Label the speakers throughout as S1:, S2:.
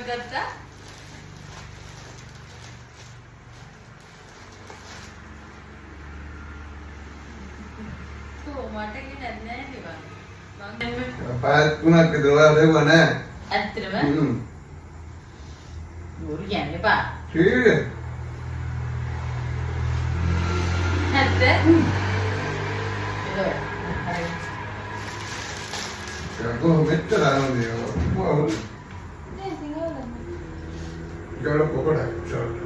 S1: ගත්තා. මට කියන්නේ නැහැ නේ මම.
S2: පාත් තුනක් විතර දෙව නැහැ.
S1: ඇත්තටම? බොරු කියන්නේ බා.
S2: කීයේ?
S1: ඇත්ත? හරි.
S2: ඒක මෙච්චර ආනන්දේ. වව්.
S1: නේ සිංහල.
S2: ගාඩ පොකඩයි. ෂර්ට්.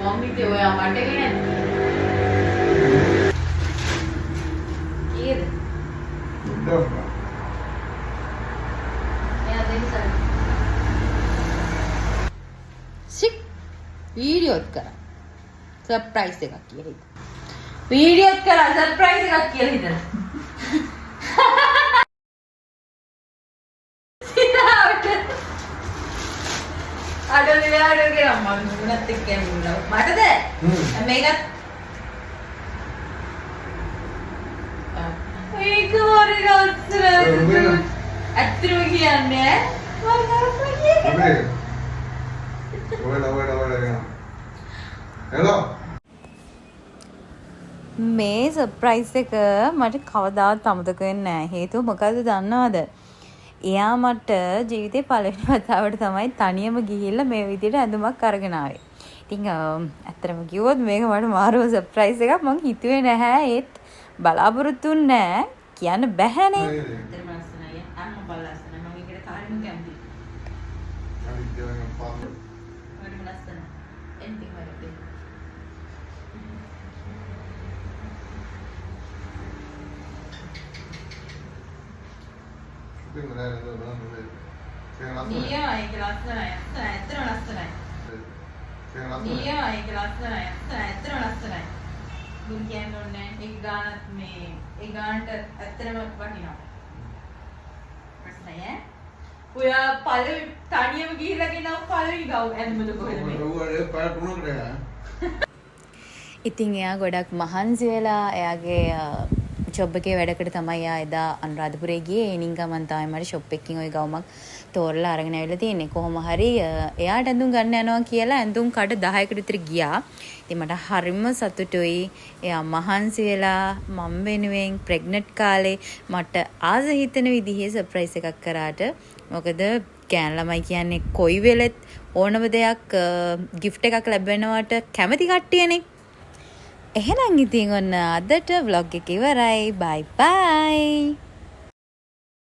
S1: මම්මිට ඔයා මට කියන්නේ. කීයද?
S2: දොස්.
S1: එයා දෙන්න සික් වීඩියෝත් කරා සර්ප්‍රයිස් එකක් කියලා හිතලා. වීඩියෝත් කරා සර්ප්‍රයිස් එකක් කියලා හිතලා. අඩේ ගියා මම මුණත් එක්ක යමුනා. මටද? මේකත් ඒක හරි ලස්සනයි. ඇත්තටම කියන්නේ මම නරක
S2: හෙලෝ
S3: මේ සර්ප්‍රයිස් එක මට කවදාවත් අමතක වෙන්නේ නැහැ. හේතුව මොකද්ද දන්නවද? එයා මට ජීවිතේ පළවෙනි වතාවට තමයි තනියම ගිහිල්ලා මේ විදිහට ඇඳුමක් අරගෙන ආවේ. ඉතින් ඇත්තටම කිව්වොත් මේක මට මාරුව සර්ප්‍රයිස් එකක්. මං හිතුවේ නැහැ ඒත් බලාපොරොත්තු නැහැ කියන්න බැහැනේ.
S1: ඇත්තටම ලස්සනයි. අම්මා බලලා ලස්සනයි. මම ඒකට කාරිම කැමතියි. හරිම ලස්සනයි. එන්ටි හරිද? නියම ඒක ලස්සනයි. ඇත්තටම ලස්සනයි. නියම ඒක ලස්සනයි. ඇත්තටම ලස්සනයි. දුන් කියන්නේ නැහැ. ඒක ගානත් මේ ඒ ගානට ඇත්තටම වටිනවා. ලස්සනයි ඈ. ඔයා පළවෙනි තනියම ගිහිල්ලා ගෙනව පළවෙනි ගව් ඇඳුමද කොහෙද මේ?
S3: ඉතින් එයා ගොඩක් මහන්සි වෙලා එයාගේ ජොබ් එකේ වැඩකට තමයි එයා එදා අනුරාධපුරේ ගියේ. ඒනින් ගමන් තමයි මට ෂොප් එකකින් ওই ගවුමක් තෝරලා අරගෙන ආවිල්ලා තියෙන්නේ. කොහොම හරි එයාට ඇඳුම් ගන්න යනවා කියලා ඇඳුම් කඩ 10කට විතර ගියා. ඉතින් මට හරිම සතුටුයි. එයා මහන්සි වෙලා මම වෙනුවෙන් ප්‍රෙග්නන්ට් කාලේ මට ආස හිතෙන විදිහේ සර්ප්‍රයිස් එකක් කරාට. මොකද ගෑන් ළමයි කියන්නේ කොයි වෙලෙත් ඕනම දෙයක් gift එකක් ලැබෙනවට කැමති කට්ටියනේ. එහෙනම් ඉතින් ඔන්න අදට vlog එක ඉවරයි. bye bye.